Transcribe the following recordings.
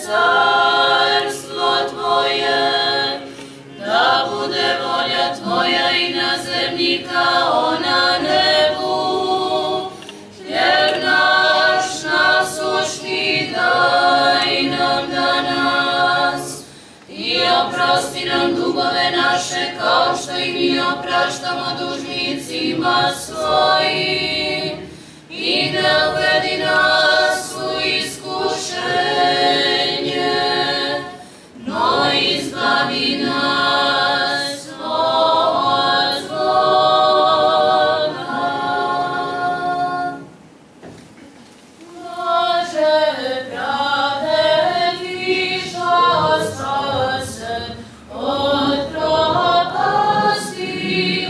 carstvo Tvoje, da bude volja Tvoja i na zemlji kao na nebu. Hljeb naš nasušni daj nam danas i oprosti nam dugove naše kao što i mi opraštamo dužnicima svojim. I ne uvedi nas u iskušenje, no izbavi nas od zloga. Bože pravde, Ti što spase od propasti,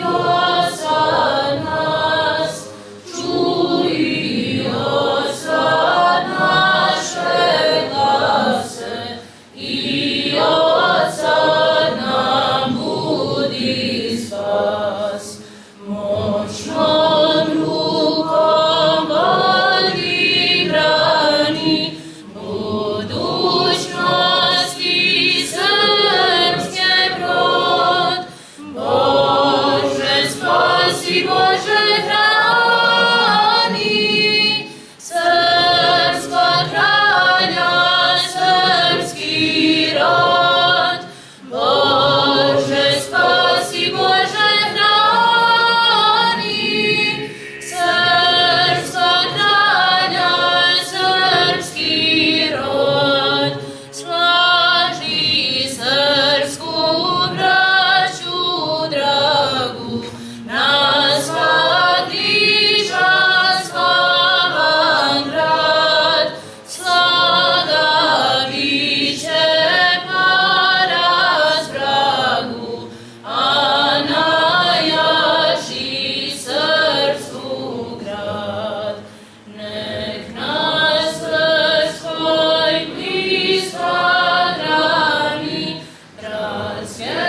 osad nas, čuj osad naše glase i osad nam budi spas. Moćnom rukom vodi brani budućnosti srpske brod. Bože spasi, Bože hrani srpskog kralja, srpski rod. Bože spasi, Bože hrani srpskog kralja, srpski rod. Slaži srpsku braću dragu, na svadiža slavan grad. Slaga biće poraz vragu, a najjači srpsku grad. Nek nas srpskoj bliska grani, bratske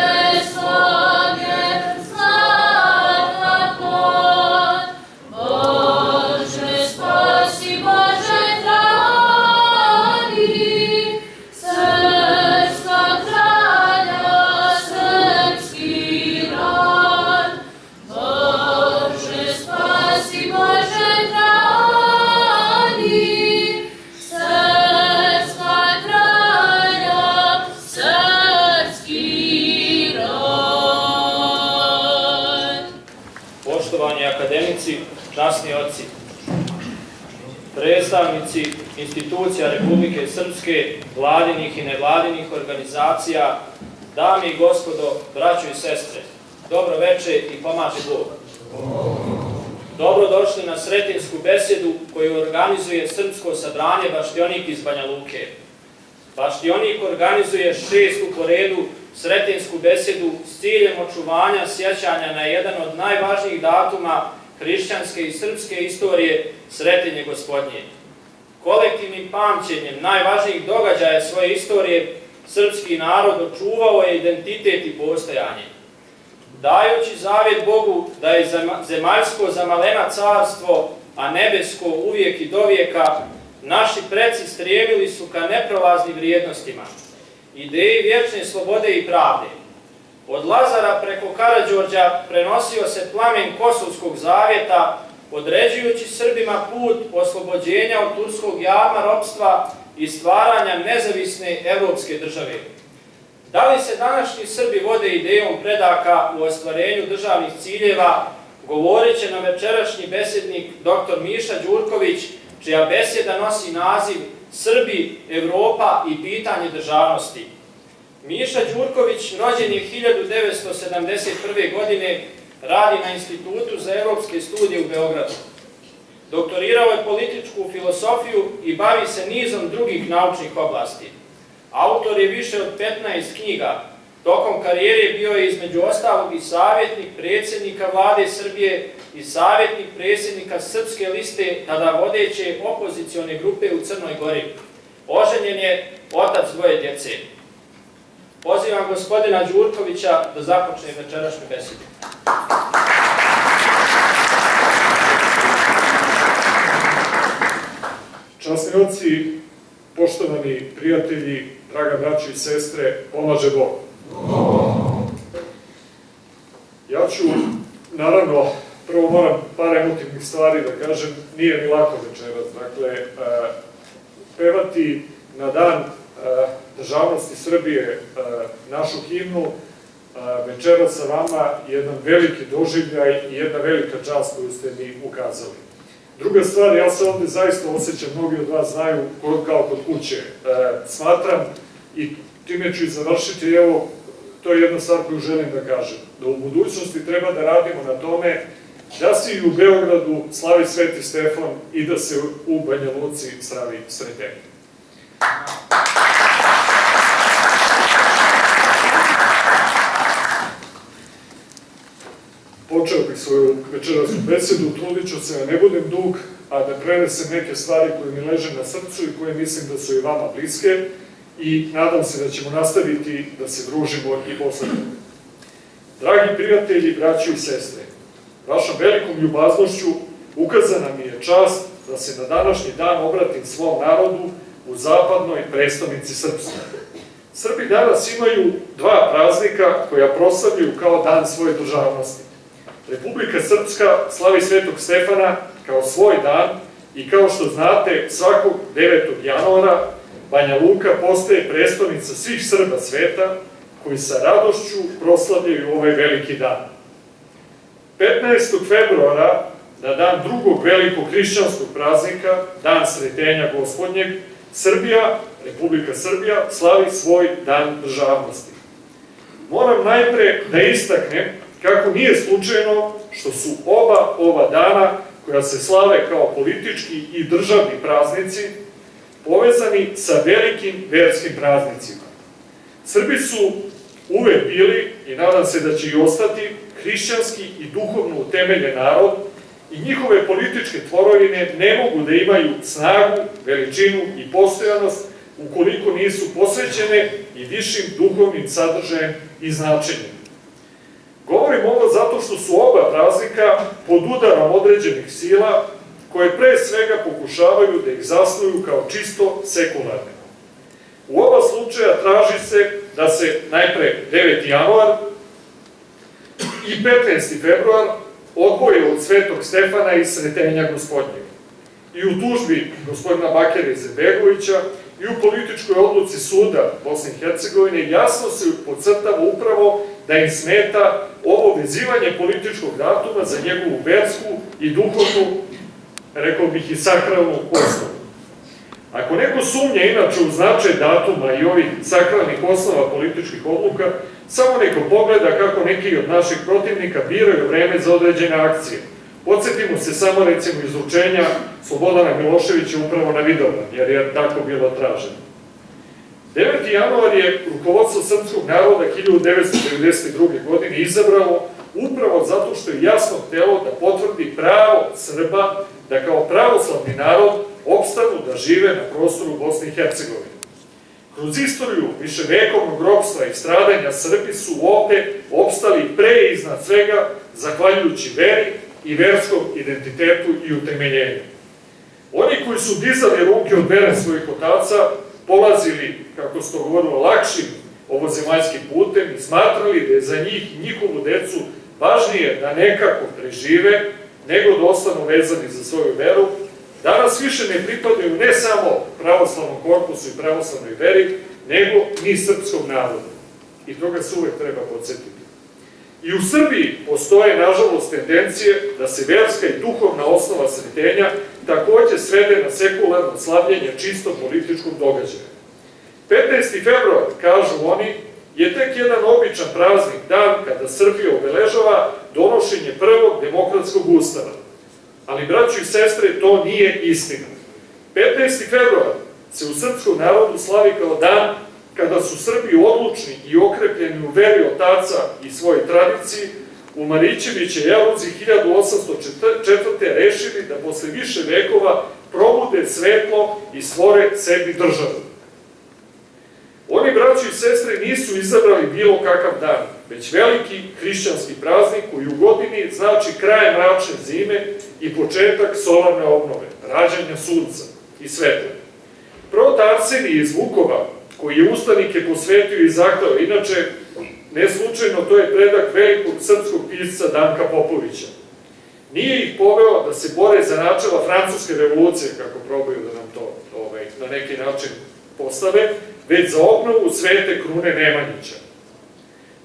sloge zlata plod. Bože spasi, Bože hrani srpskog kralja, srpski rod. Bože spasi, Bože hrani srpskog kralja, srpski rod. Poštovani akademici, časni oci, predstavnici institucija Republike Srpske, vladinih i nevladinih organizacija, dame i gospodo, braćo i sestre, dobro veče i pomaže Bog. Dobrodošli na sretinsku besedu koju organizuje Srpsko sabranje Baštionik iz Banja Luke. Baštionik organizuje 6. po redu sretinsku besedu s ciljem očuvanja sjećanja na jedan od najvažnijih datuma hrišćanske i srpske istorije, Sretenje Gospodnje. Kolektivnim pamćenjem najvažnijih događaja svoje istorije srpski narod očuvao je identitet i postojanje. Dajući zavjet Bogu da je zemaljsko za malena carstvo, a nebesko uvijek i dovijeka, naši preci strijemili su ka neprolaznim vrijednostima, ideji vječne slobode i pravde. Od Lazara preko Karađorđa prenosio se plamen Kosovskog zavjeta, određujući Srbima put oslobođenja od turskog jarma ropstva i stvaranja nezavisne evropske države. Da li se današnji Srbi vode idejom predaka u ostvarenju državnih ciljeva, govorit će nam večerašnji besednik dr. Miša Đurković, čija beseda nosi naziv Srbi, Evropa i pitanje državnosti. Miša Đurković rođen je 1971. godine, radi na Institutu za evropske studije u Beogradu. Doktorirao je političku filosofiju i bavi se nizom drugih naučnih oblasti. Autor je više od 15 knjiga. Tokom karijere bio je između ostalog i savjetnik predsjednika Vlade Srbije i savjetnik predsjednika Srpske liste, tada vodeće opozicione grupe u Crnoj Gori. Oženjen je, otac dvoje djece. Pozivam gospodina Đurkovića da započne večerašnju besedu. Časni oci, poštovani prijatelji, draga braćo i sestre, pomaže Bog. Ja ću, naravno, prvo moram par emotivnih stvari da kažem, nije mi lako večeras. Dakle, pevati na dan državnosti Srbije našu himnu večeras sa vama je jedan veliki doživljaj i jedna velika čast koju ste mi ukazali. Druga stvar, ja se ovde zaista osjećam, mnogi od vas znaju, kao kod kuće. Smatram, i time ću i završiti, evo, to je jedna stvar koju želim da kažem, da u budućnosti treba da radimo na tome da se i u Beogradu slavi Sveti Stefan i da se u Banja Luci slavi Sretenje. Počeo bih svoju večerasnu besedu, trudit ću se da ne budem dug, a da prenesem neke stvari koje mi leže na srcu i koje mislim da su i vama bliske i nadam se da ćemo nastaviti da se družimo i posle toga. Dragi prijatelji, braći i sestre, vašom velikom ljubaznošću ukazana mi je čast da se na današnji dan obratim svom narodu u zapadnoj prestonici Srpske. Srbi danas imaju dva praznika koja proslavljaju kao dan svoje državnosti. Republika Srpska slavi Svetog Stefana kao svoj dan i kao što znate, svakog 9. januara Banja Luka postaje prestonica svih Srba sveta koji sa radošću proslavljaju ovaj veliki dan. 15. februara, na dan drugog velikog hrišćanskog praznika, dan Sretenja Gospodnjeg, Republika Srbija, slavi svoj dan državnosti. Moram najpre da istaknem kako nije slučajno što su oba ova dana, koja se slave kao politički i državni praznici, povezani sa velikim verskim praznicima. Srbi su uvek bili, i nadam se da će i ostati, hrišćanski i duhovno utemeljen narod i njihove političke tvorovine ne mogu da imaju snagu, veličinu i postojanost ukoliko nisu posvećene i višim duhovnim sadržajem i značenjem. Govorim ovo zato što su oba praznika pod udarom određenih sila koje pre svega pokušavaju da ih zasnuju kao čisto sekularne. U oba slučaja traži se da se najpre 9. januar i 15. februar odvoje od Svetog Stefana i Sretenja Gospodnjeg. I u tužbi gospodina Bakira Izetbegovića i u političkoj odluci suda Bosne i Hercegovine jasno se podcrtava upravo da im smeta ovo vezivanje političkog datuma za njegovu versku i duhovnu, rekao bih i sakralnu osnovu. Ako neko sumnja inače u značaj datuma i ovih sakralnih osnova političkih odluka, samo neko pogleda kako neki od naših protivnika biraju vreme za određene akcije. Podsjetimo se samo recimo izručenja Slobodana Miloševića upravo na Vidovdan, jer je tako bilo traženo. 9. januar je rukovodstvo srpskog naroda 1992. godine izabralo upravo zato što je jasno htelo da potvrdi pravo Srba da kao pravoslavni narod opstanu da žive na prostoru Bosne i Hercegovine. Kroz istoriju viševekovnog ropstva i stradanja Srbi su ovde opstali pre i iznad svega zahvaljujući veri i verskom identitetu i utemeljenju. Oni koji su dizali ruke od vere svojih otaca, polazili, kako se to govorilo, lakšim ovozemaljskim putem i smatrali da je za njih i njihovu decu važnije da nekako prežive, nego da ostanu vezani za svoju veru, danas više ne pripadaju ne samo pravoslavnom korpusu i pravoslavnoj veri, nego ni srpskog naroda. I toga se uvek treba podsjetiti. I u Srbiji postoje, nažalost, tendencije da se verska i duhovna osnova Sretenja takođe svede na sekularno slavljenje čisto političkog događaja. 15. februar, kažu oni, je tek jedan običan praznik dan kada Srbija obeležava donošenje prvog demokratskog ustava. Ali, braćo i sestre, to nije istina. 15. februar se u srpskom narodu slavi kao dan kada su Srbi odlučni i okrepljeni u veri otaca i svojoj tradiciji, u Marićeviće Jaruzi 1804. rešili da posle više vekova probude svetlo i stvore sebi državu. Oni, braći i sestre, nisu izabrali bilo kakav dan, već veliki hrišćanski praznik koji u godini znači kraj mračne zime i početak solarne obnove, rađanja sunca i svetla. Prot Arsenij iz Vukova, koji je ustanike posvetio i zakleo, inače, ne slučajno, to je predak velikog srpskog pisca Danka Popovića. Nije ih poveo da se bore za načela francuske revolucije, kako probaju da nam to na neki način postave, već za obnovu svete krune Nemanjića.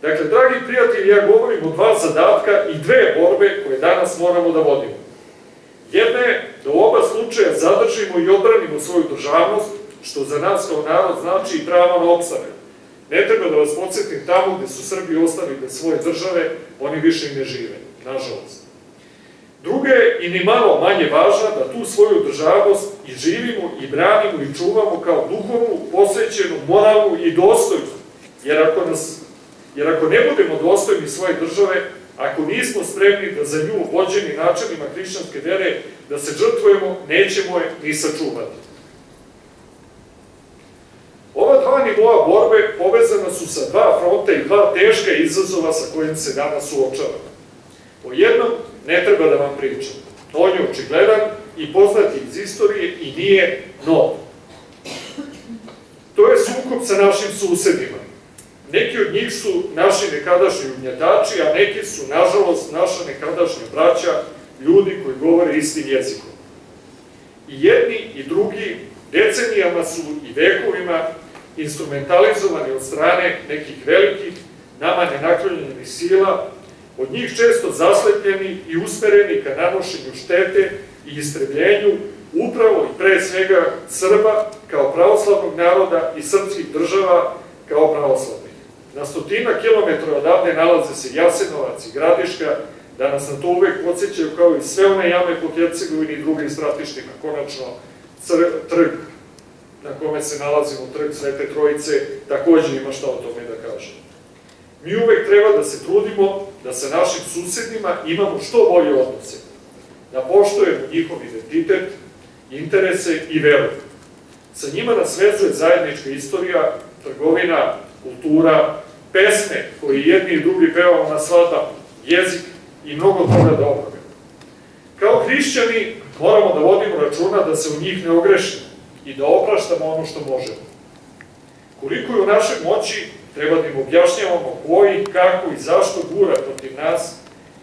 Dakle, dragi prijatelji, ja govorim o dva zadatka i dve borbe koje danas moramo da vodimo. Jedna je da u oba slučaja zadržimo i odbranimo svoju državnost, što za nas kao narod znači i pravo na opstanak. Ne treba da vas podsjetim, tamo gde su Srbi ostali bez svoje države, oni više i ne žive, nažalost. Druga je i ni malo manje važna da tu svoju državnost i živimo i branimo i čuvamo kao duhovnu, posvećenu, moralnu i dostojnu. Jer ako ne budemo dostojni svoje države, ako nismo spremni da za nju vođeni načelima hrišćanske vere da se žrtvujemo, nećemo je ni sačuvati. Ova dva nivoa borbe povezana su sa dva fronta i dva teška izazova sa kojim se danas suočavamo. O jednom ne treba da vam pričam. On je očigledan i poznati iz istorije i nije nov. To je sukob sa našim susedima. Neki od njih su naši nekadašnji ugnjetači, a neki su, nažalost, naša nekadašnja braća, ljudi koji govore istim jezikom. I jedni i drugi decenijama su i vekovima instrumentalizovani od strane nekih velikih, nama nenaklonjenih sila, od njih često zaslepljeni i usmereni ka nanošenju štete i istrebljenju upravo i pre svega Srba kao pravoslavnog naroda i srpskih država kao pravoslavnih. Na 100 kilometara odavde nalaze se Jasenovac i Gradiška, da nas na to uvek podsjećaju kao i sve one jame po Hercegovini i drugim stratištima. Konačno, trg na kome se nalazimo, trg Svete Trojice, takođe ima šta o tome da kaže. Mi uvek treba da se trudimo da sa našim susedima imamo što bolje odnose, da poštujemo njihov identitet, interese i veru. Sa njima nas vezuje zajednička istorija, trgovina, kultura, pesme koje jedni i drugi pevamo na svadbama, jezik i mnogo toga dobroga. Kao hrišćani moramo da vodimo računa da se u njih ne ogrešimo i da opraštamo ono što možemo. Koliko je u našoj moći, treba da im objašnjavamo koji, kako i zašto gura protiv nas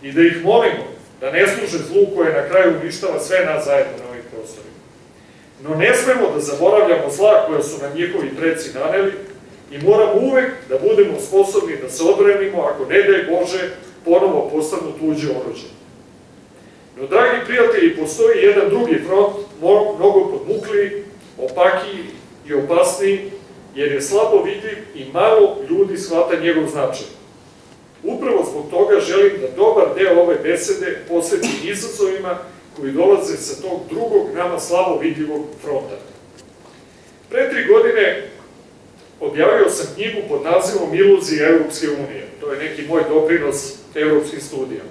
i da ih molimo da ne služe zlu koje na kraju uništava sve nas zajedno na ovim prostorima. No ne smemo da zaboravljamo zla koje su nam njihovi preci naneli i moramo uvek da budemo sposobni da se odbranimo ako, ne daj Bože, ponovo postanu tuđe oruđe. No, dragi prijatelji, postoji jedan drugi front, mnogo podmukliji, opakiji i opasniji, jer je slabo vidljiv i malo ljudi shvata njegov značaj. Upravo zbog toga želim da dobar deo ove besede posvetim izazovima koji dolaze sa tog drugog, nama slabo vidljivog fronta. Pre 3 godine objavio sam knjigu pod nazivom Iluzije Evropske unije. To je neki moj doprinos evropskim studijama.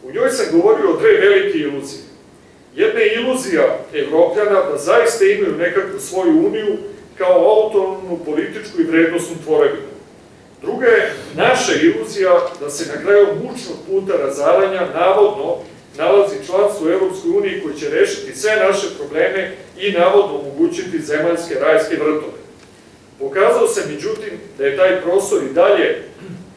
U njoj sam govorio o dve velike iluzije. Jedna je iluzija Evropljana da zaista imaju nekakvu svoju uniju kao autonomnu političku i vrednostnu tvorevinu. Druga je naša iluzija da se na kraju mučnog puta razaranja navodno nalazi članstvo u Evropskoj uniji koji će rešiti sve naše probleme i navodno omogućiti zemaljske rajske vrtove. Pokazao se, međutim, da je taj prostor i dalje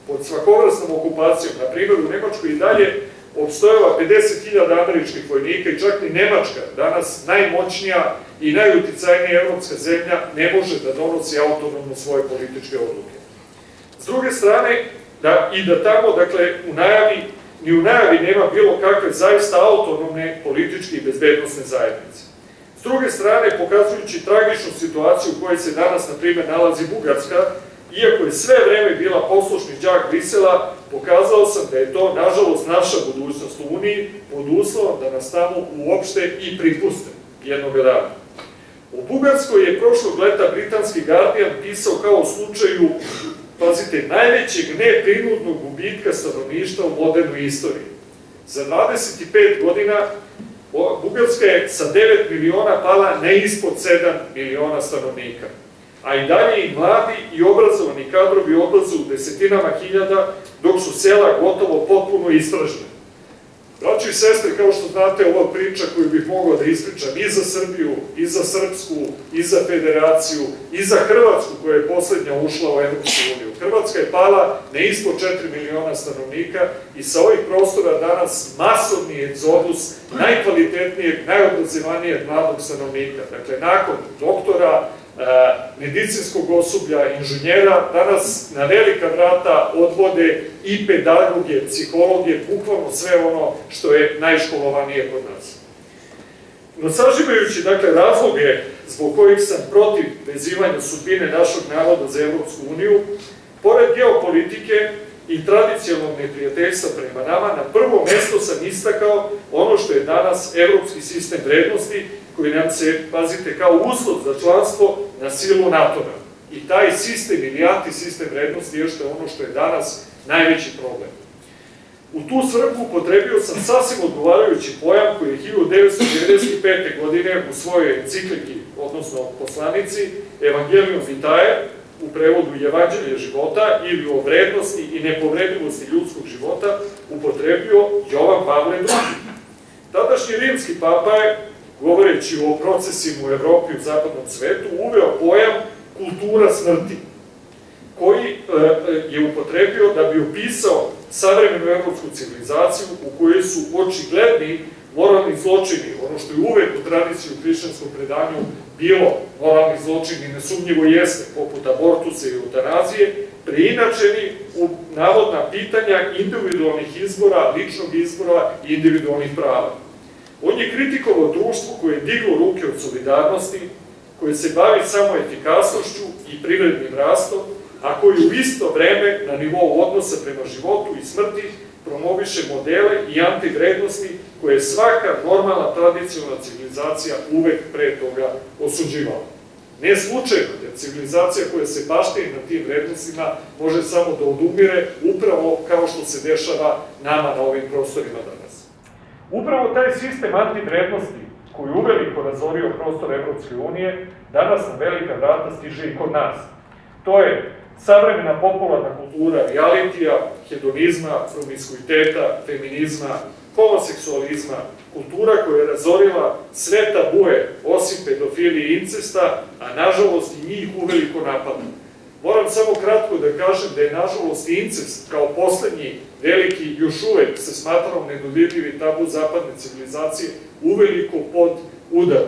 pod svakovrsnom okupacijom. Na primjer, u Nemačkoj i dalje opstojava 50.000 američkih vojnika i čak ni Nemačka, danas najmoćnija i najuticajnija evropska zemlja, ne može da donosi autonomno svoje političke odluke. S druge strane, da tamo, dakle, ni u najavi nema bilo kakve zaista autonomne političke i bezbednosne zajednice. S druge strane, pokazujući tragičnu situaciju u kojoj se danas, na primjer, nalazi Bugarska, iako je sve vreme bila poslušni đak Brisela, pokazao sam da je to, nažalost, naša budućnost u Uniji, pod uslovom da nas tamo uopšte i pripuste jednog dana. U Bugarskoj je prošlog leta britanski Guardian pisao kao u slučaju, pazite, najvećeg neprinudnog gubitka stanovništva u modernoj istoriji. Za 25 godina Bugarska je sa 9 miliona pala na ispod 7 miliona stanovnika. A i dalje i mladi i obrazovani kadrovi odlaze u desetinama hiljada, dok su sela gotovo potpuno ispražnjene. Braćo i sestre, kao što znate, ova priča koju bih mogao da ispričam i za Srbiju, i za Srpsku, i za Federaciju, i za Hrvatsku koja je poslednja ušla u Evropsku uniju. Hrvatska je pala na ispod 4 miliona stanovnika i sa ovih prostora danas masovni egzodus najkvalitetnijeg, najobrazovanijeg mladog stanovnika. Dakle, nakon doktora, medicinskog osoblja, inženjera, danas na velika vrata odvode i pedagoge, psihologe, bukvalno sve ono što je najškolovanije kod nas. No, sažimajući, dakle, razloge zbog kojih sam protiv vezivanja sudbine našeg naroda za Evropsku uniju, pored geopolitike i tradicionalnog neprijateljstva prema nama, na prvo mesto sam istakao ono što je danas evropski sistem vrednosti, koji nam se, pazite, kao uslov za članstvo na silu NATO-a. I taj sistem ili antisistem vrednosti je što je ono što je danas najveći problem. U tu svrhu upotrebio sam sasvim odgovarajući pojam koji je 1995. godine u svojoj encikliki, odnosno poslanici, Evangelium Vitae, u prevodu Evanđelje života, ili o vrednosti i nepovredivosti ljudskog života, upotrebio Jovan Pavle II. Tadašnji rimski papa je, govoreći o procesima u Evropi i u zapadnom svetu, uveo pojam kultura smrti, koji je upotrebio da bi opisao savremenu evropsku civilizaciju u kojoj su očigledni moralni zločini, ono što je uvek u tradiciji u hrišćanskom predanju bilo moralni zločini, nesumnjivo jeste, poput abortusa i eutanazije, preinačeni u navodna pitanja individualnih izbora, ličnog izbora i individualnih prava. On je kritikovao društvo koje je diglo ruke od solidarnosti, koje se bavi samo efikasnošću i privrednim rastom, a koji u isto vreme na nivou odnosa prema životu i smrti promoviše modele i antivrednosti koje je svaka normalna tradicionalna civilizacija uvek pre toga osuđivala. Ne slučajno, jer civilizacija koja se baštini na tim vrednostima može samo da odumire upravo kao što se dešava nama na ovim prostorima danas. Upravo taj sistem antivrednosti koji uveliko razorio prostor Evropske unije danas na velika vrata stiže i kod nas. To je savremena popularna kultura realitija, hedonizma, promiskuiteta, feminizma, homoseksualizma, kultura koja je razorila sve tabue osim pedofilije i incesta, a nažalost i njih uveliko napada. Moram samo kratko da kažem da je nažalost i incest kao poslednji veliki, još uvek se smatrao nedodirljivi tabu zapadne civilizacije, uveliko pod udar.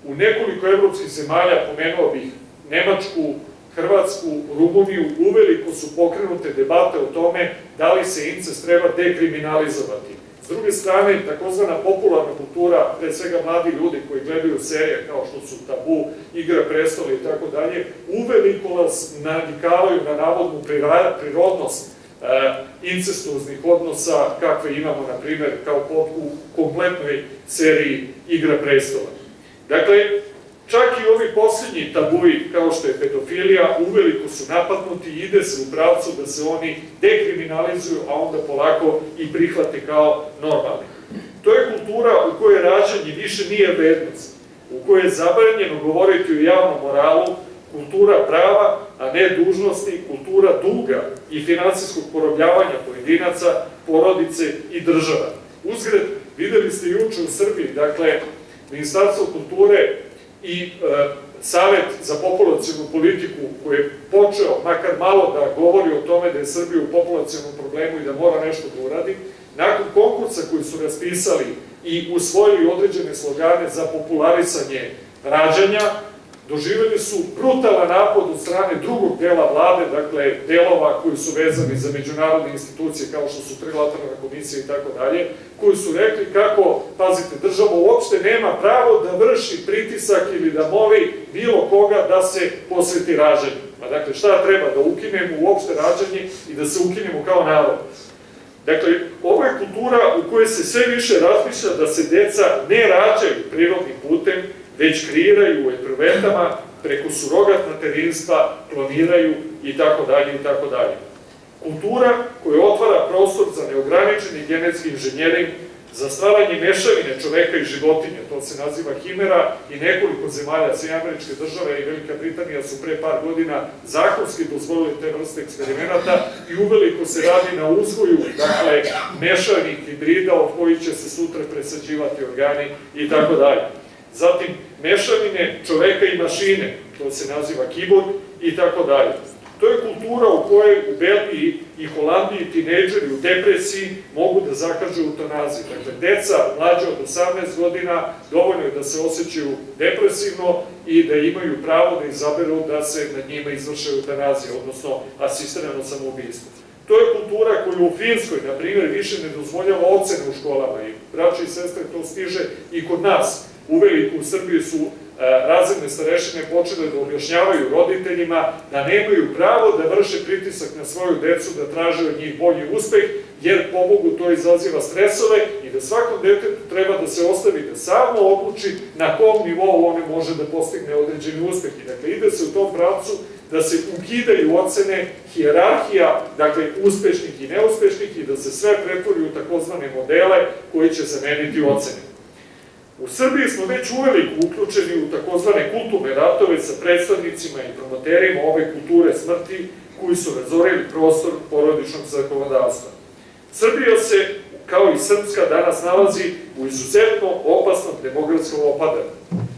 U nekoliko evropskih zemalja, pomenuo bih Nemačku, Hrvatsku, Rumuniju, uveliko su pokrenute debate o tome da li se incest treba dekriminalizovati. S druge strane, takozvana popularna kultura, pre svega mladi ljudi koji gledaju serije kao što su Tabu, Igra prestola i tako dalje, uveliko nas navikavaju na navodnu prirodnost incestuoznih odnosa kakve imamo, na primer, kao u kompletnoj seriji Igra prestola. Dakle, čak i ovi posljednji tabuji, kao što je pedofilija, uveliko su napadnuti i ide se u pravcu da se oni dekriminalizuju, a onda polako i prihvate kao normalni. To je kultura u kojoj rađanje više nije vrednost, u kojoj je zabranjeno govoriti o javnom moralu, kultura prava, a ne dužnosti, kultura duga i finansijskog porobljavanja pojedinaca, porodice i država. Uzgred, videli ste juče u Srbiji, dakle, Ministarstvo kulture i Savet za populacionu politiku koji je počeo makar malo da govori o tome da je Srbija u populacionom problemu i da mora nešto da uradi, nakon konkursa koji su raspisali i usvojili određene slogane za popularisanje rađanja, doživjeli su brutalan napad od strane drugog dela vlade, dakle delova koji su vezani za međunarodne institucije kao što su Trilateralna komisija i tako dalje, koji su rekli kako, pazite, država uopšte nema pravo da vrši pritisak ili da moli bilo koga da se posveti rađanju. Pa dakle, šta treba? Da ukinemo uopšte rađanje i da se ukinemo kao narod. Dakle, ovo je kultura u kojoj se sve više razmišlja da se deca ne rađaju prirodnim putem, već kreiraju u eprovetama, preko surogat materinstva, kloniraju i tako dalje i tako dalje. Kultura koja otvara prostor za neograničeni genetski inženjering, za stvaranje mešavine čoveka i životinja, to se naziva himera, i nekoliko zemalja, Sjedinjene Američke Države i Velika Britanija su pre par godina zakonski dozvolili te vrste eksperimenata i uveliko se radi na uzgoju, dakle, mešanih hibrida od kojih će se sutra presađivati organi i tako dalje. Zatim, mešavine čoveka i mašine, to se naziva kiborg i tako dalje. To je kultura u kojoj u Belgiji i Holandiji tinejdžeri u depresiji mogu da zakažu eutanaziju. Dakle, deca mlađe od 18 godina dovoljno je da se osjećaju depresivno i da imaju pravo da izaberu da se nad njima izvrše eutanazija, odnosno asistirano samoubistvo. To je kultura koju u Finskoj, na primjer, više ne dozvoljava ocene u školama i braće i sestre to stiže i kod nas. Uveliko u Srbiji su razredne starešine počele da objašnjavaju roditeljima da nemaju pravo da vrše pritisak na svoju decu, da traže od njih bolji uspeh, jer pobogu to izaziva stresove i da svakom detetu treba da se ostavi da samo odluči na kom nivou one može da postigne određeni uspeh. I dakle, ide se u tom pravcu da se ukidaju ocene, hijerarhija, dakle, uspešnih i neuspešnih i da se sve pretvori u takozvane modele koji će zameniti ocene. U Srbiji smo već uveliko uključeni u takozvane kulturne ratove sa predstavnicima i promoterima ove kulture smrti koji su razorili prostor porodičnog zakonodavstva. Srbija se, kao i Srpska, danas nalazi u izuzetno opasnom demografskom opadanju.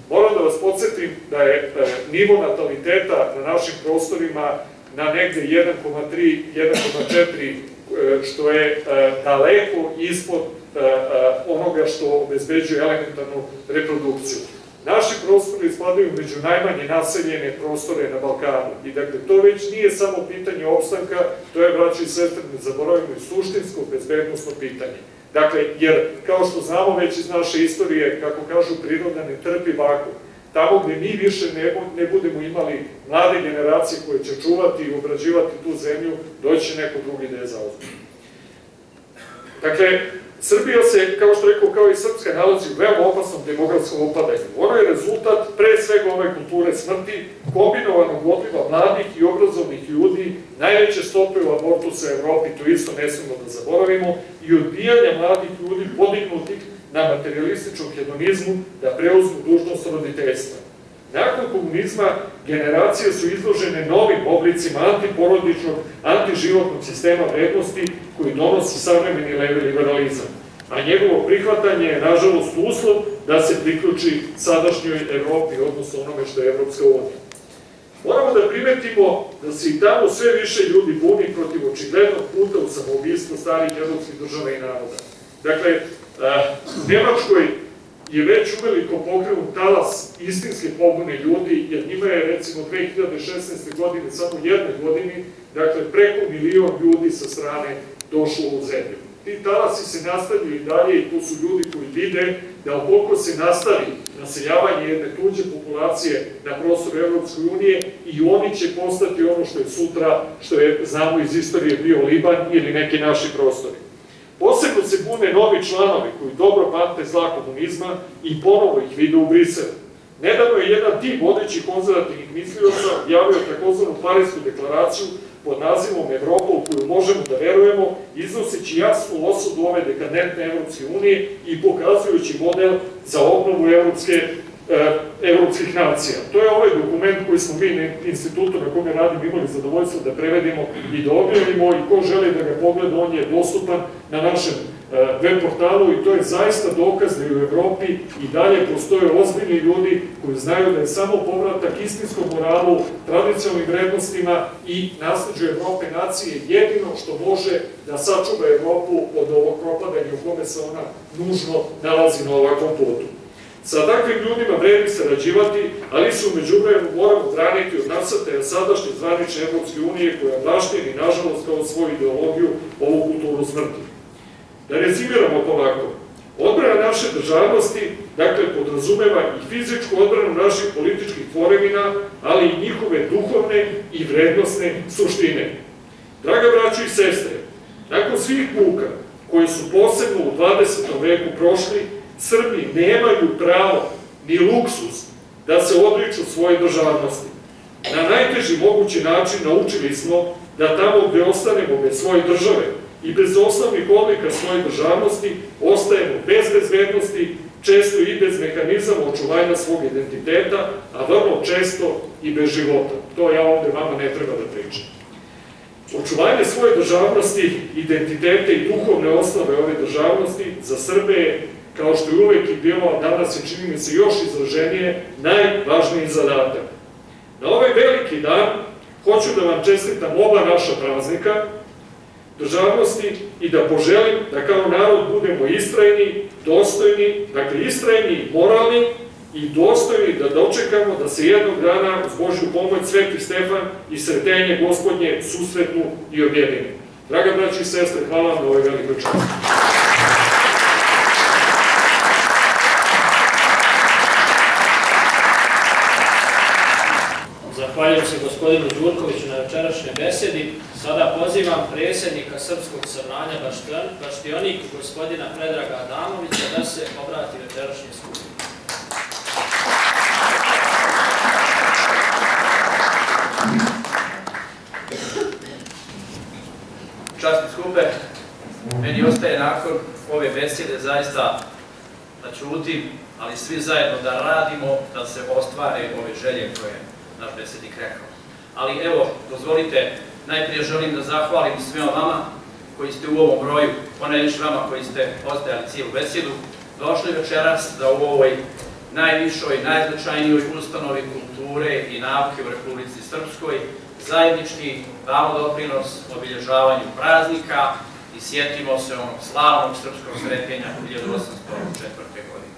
Moram da vas podsjetim da je nivo nataliteta na našim prostorima na negde 1,3, 1,4, što je daleko ispod onoga što obezbeđuje elementarnu reprodukciju. Naši prostori spadaju među najmanje naseljene prostore na Balkanu i dakle to već nije samo pitanje opstanka, to je, braći i sestre, ne zaboravimo i suštinsko bezbednosno pitanje. Dakle, jer kao što znamo već iz naše istorije, kako kažu, priroda ne trpi vakuum. Tamo gde mi više ne budemo imali mlade generacije koje će čuvati i obrađivati tu zemlju, doći neko drugi da je zauzme. Dakle, Srbija se, kao što rekao, kao i Srpska, nalazi u veoma opasnom demografskom opadanju. Ono je rezultat pre svega ove kulture smrti, kombinovanog odliva mladih i obrazovnih ljudi, najveće stope u abortusa u Evropi, to isto ne smemo da zaboravimo, i odbijanja mladih ljudi podignutih na materialističkom hedonizmu da preuzmu dužnost roditeljstva. Nakon komunizma generacije su izložene novim oblicima antiporodičnog, antiživotnog sistema vrednosti koji donosi savremeni liberalizam, a njegovo prihvatanje je, nažalost, uslov da se priključi sadašnjoj Evropi, odnosno onome što je Evropska unija. Moramo da primetimo da se i tamo sve više ljudi buni protiv očiglednog puta u samoubistvo starih evropskih država i naroda. Dakle, u Nemačkoj je već uveliko pokrenut talas istinske pobune ljudi, jer njima je, recimo, 2016. godine, samo u jednoj godini, dakle, preko 1 milion ljudi sa strane došlo u zemlju. Ti talasi se nastavljaju i dalje i to su ljudi koji vide da ukoliko se nastavi naseljavanje jedne tuđe populacije na prostoru Evropske unije, i oni će postati ono što je sutra, što je, znamo iz istorije, bio Liban ili neki naši prostori. Posebno se bune novi članovi koji dobro pamte zla komunizma i ponovo ih vide u Briselu. Nedavno je jedan tim vodećih konzervativnih mislioca objavio takozvanu Parisku deklaraciju pod nazivom Evropa u koju možemo da verujemo, iznoseći jasnu osudu ove dekadentne Evropske unije i pokazujući model za obnovu evropskih nacija. To je ovaj dokument koji smo mi na institutu na kome radim imali zadovoljstvo da prevedemo i da objavimo, i ko želi da ga pogleda, on je dostupan na našem web portalu, i to je zaista dokaz da u Evropi i dalje postoje ozbiljni ljudi koji znaju da je samo povratak istinskom moralu, tradicionalnim vrednostima i nasleđu Evrope nacije jedino što može da sačuva Evropu od ovog propadanja u kome se ona nužno nalazi na ovakvom putu. Sa takvim ljudima vredi sarađivati, ali se u međuvremenu moramo braniti od nasrtaja sadašnje zvanične Evropske unije koja baštini, nažalost, kao svoju ideologiju ovu kulturu smrti. Da rezimiramo polako, odbrana naše državnosti, dakle, podrazumeva i fizičku odbranu naših političkih tvorevina, ali i njihove duhovne i vrednosne suštine. Draga braćo i sestre, nakon svih muka koje su posebno u 20. veku prošli, Srbi nemaju pravo ni luksuz da se odriču svoje državnosti. Na najteži mogući način naučili smo da tamo gde ostanemo bez svoje države, i bez osnovnih odlika svoje državnosti ostajemo bez bezbednosti, često i bez mehanizama očuvanja svog identiteta, a vrlo često i bez života. To ja ovde vama ne treba da pričam. Očuvanje svoje državnosti, identiteta i duhovne osnove ove državnosti za Srbe je, kao što je uvek i bilo, a danas je, čini mi se, još izraženije, najvažniji zadatak. Na ovaj veliki dan hoću da vam čestitam oba naša praznika državnosti i da poželim da kao narod budemo istrajni, dostojni, dakle istrajni, moralni i dostojni da dočekamo da se jednog dana uz Božju pomoć Sveti Stefan i Sretenje Gospodnje susretnu i objedine. Draga braći i sestre, hvala vam na ovoj velikoj časti. Zahvaljujem se gospodinu Đurkoviću na večerašnjoj besedi. Sada pozivam predsjednika Srpskog sabranja Baštionik, gospodina Predraga Adamovića, da se obrati večerašnje skupštini. Časni skupe, meni ostaje nakon ove besede zaista da ćutim, ali svi zajedno da radimo da se ostvare ove želje koje je naš besednik rekao. Ali evo, dozvolite, najprije želim da zahvalim svima vama koji ste u ovom broju, ponajviše vama koji ste ostajali cijelu besedu, došli večeras da u ovoj najvišoj, najznačajnijoj ustanovi kulture i nauke u Republici Srpskoj zajednički damo doprinos obilježavanju praznika i sjetimo se onog slavnog srpskog sretenja 1804. godine.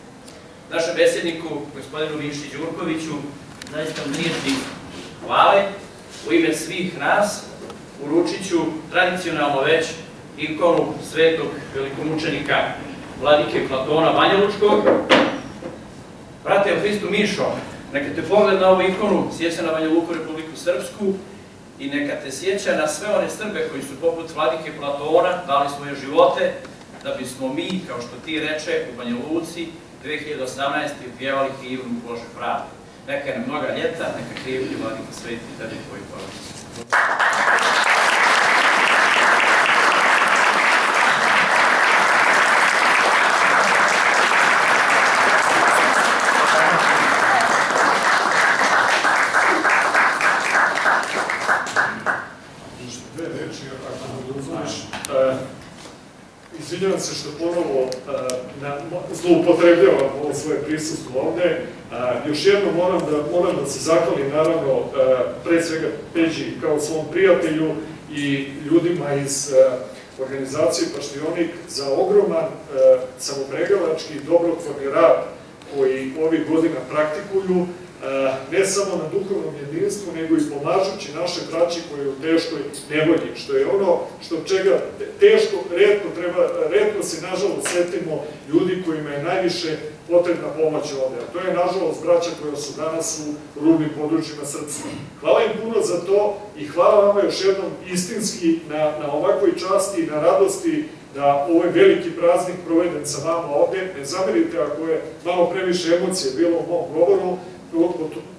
Našem besedniku, gospodinu Viši Đurkoviću, zaista riječi hvale u ime svih nas uručit ću tradicionalno već ikonu svetog velikomučenika vladike Platona Banjalučkog. Brate u Hristu Mišo, neka te pogled na ovu ikonu sjeća na Banja Luku, Republiku Srpsku, i neka te sjeća na sve one Srbe koji su poput vladike Platona dali svoje živote da bismo mi, kao što ti reče, u Banja Luci 2018. pjevali himnu Bože pravde. Neka je nam mnoga ljeta, neka krivi vladika sveti da ne tvoji porodici. Dve reči, ako mi dozvoliš. Izvinjavam se što ponovo zloupotrebljavam ovo svoje prisustvo ovde. Još jednom moram da se zahvalim, naravno, pre svega Peđi kao svom prijatelju i ljudima iz organizacije Baštionik za ogroman samopregalački dobrotvorni rad koji ovih godina praktikuju, ne samo na duhovnom jedinstvu, nego i pomažući naše braći koje je u teškoj nevolji, što je ono što čega teško, retko se nažalost setimo ljudi kojima je najviše potrebna pomoć ovde, a to je nažalost braća koja su danas u rubnim područjima Srpske. Hvala im puno za to i hvala vama još jednom istinski na ovakvoj časti i na radosti da ovaj veliki praznik proveden sa vama ovde. Ne zamerite ako je malo previše emocije bilo u mom govoru,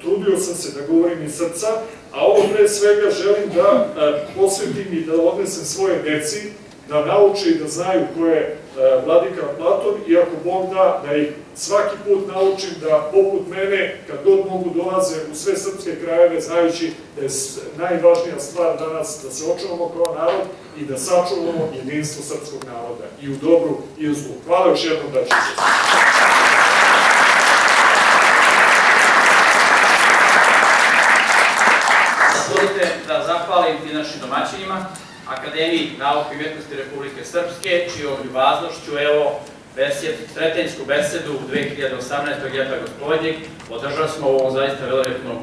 trudio sam se da govorim iz srca, a ovo pre svega želim da posvetim i da odnesem svoje deci, da nauče i da znaju ko je vladika Platon, i ako Bog da, da ih svaki put naučim da, poput mene, kad god mogu dolaze u sve srpske krajeve, znajući da je najvažnija stvar danas da se očuvamo kao narod i da sačuvamo jedinstvo srpskog naroda, i u dobru i u zlu. Hvala još jednom, braći i sestre. Dozvolite da zahvalim i našim domaćinima, Akademiji nauke i umjetnosti Republike Srpske, čijom ljubaznošću, evo, sretenjsku besedu u 2018. ljeta gospodnjeg održali smo u ovom zaista velikom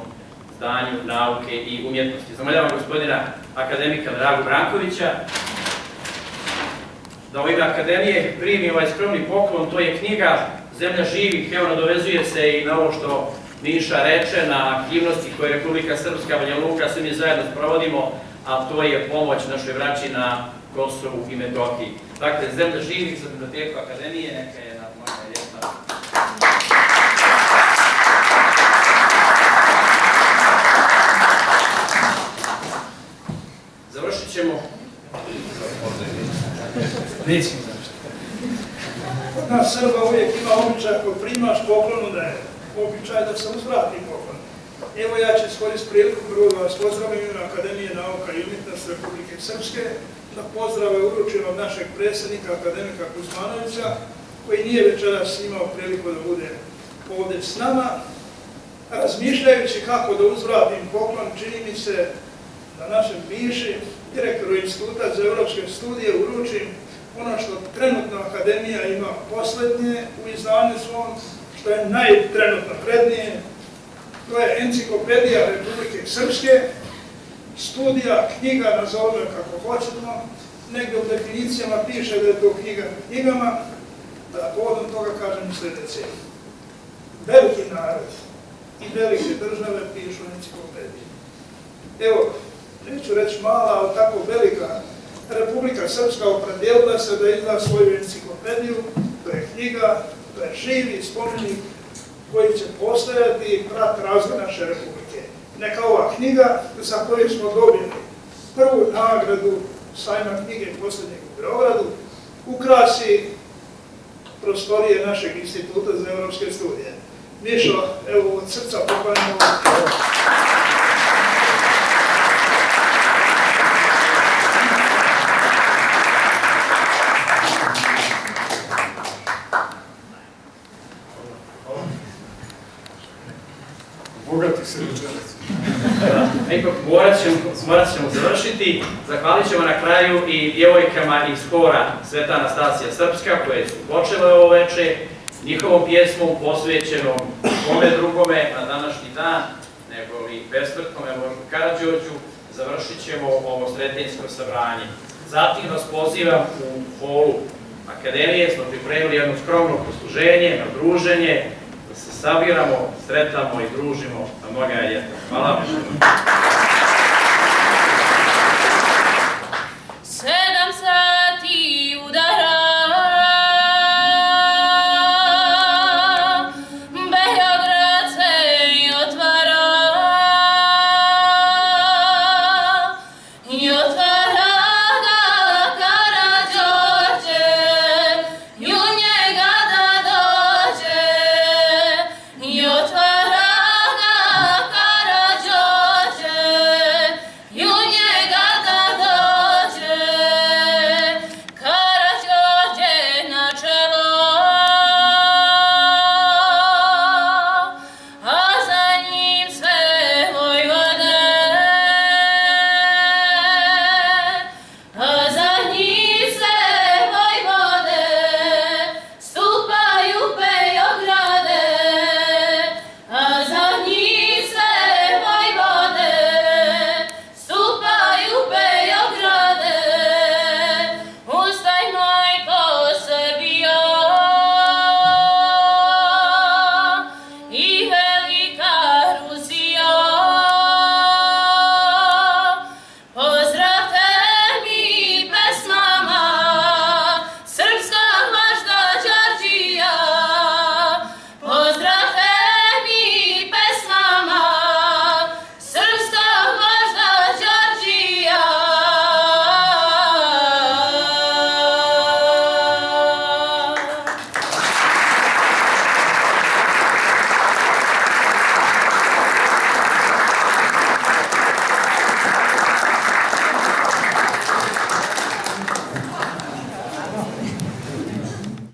zdanju nauke i umjetnosti. Zamoljavam gospodina akademika Dragu Brankovića da u ime Akademije primi ovaj skromni poklon. To je knjiga Zemlja živih. Evo, nadovezuje se i na ovo što Miša reče, na aktivnosti koje Republika Srpska, Banja Luka, svi mi zajedno sprovodimo, a to je pomoć našoj braći na Kosovu i Metohiji. Dakle, Zemlja živih za biblioteku Akademije, neka je na moja ljetna. Završit ćemo Nećemo završiti. Kod nas Srba uvijek ima običaj, ako primaš poklonu, da je običaj da se uzvrati poklon. Evo ja ću iskoristiti priliku prvo da vas pozdravim u ime Akademije nauka i umjetnosti Republike Srpske, da pozdrave uručim od našeg predsjednika, akademika Kuzmanovića, koji nije večeras imao priliku da bude ovdje s nama. Razmišljajući kako da uzvratim poklon, čini mi se da našem bivšem direktoru Instituta za evropske studije uručim ono što trenutno Akademija ima posljednje u izdanju svom, što je najtrenutno prednije. To je Enciklopedija Republike Srpske, studija, knjiga, nazovemo kako hoćemo. Negdje u definicijama piše da je to knjiga na knjigama, da povodom toga kažem sljedeće. Veliki narod i velike države pišu enciklopediju. Evo, neću reći mala, ali tako velika Republika Srpska opredijelila se da izda svoju enciklopediju, to je knjiga, to je živi spomenik koji će postojati i prat razvoj naše Republike. Neka ova knjiga za koju smo dobili prvu nagradu sajma knjige posljednjeg u Beogradu ukrasi prostorije našeg Instituta za evropske studije. Mišo, evo od srca poklanjamo. Bogati se večerac. Ipak morat ćemo završiti. Zahvalit ćemo na kraju i djevojkama iz hora Sveta Anastasija Srpska koje su počele ovo veče njihovom pjesmom posvećenom kome drugome na današnji dan, nego i besmrtnom Evoru Karađorđu. Završit ćemo ovo sretenjsko sabranje. Zatim vas pozivam u holu Akademije, smo pripremili jedno skromno posluženje, na druženje, da se sabiramo, sretamo i družimo na mnoga ljeta. Hvala vam.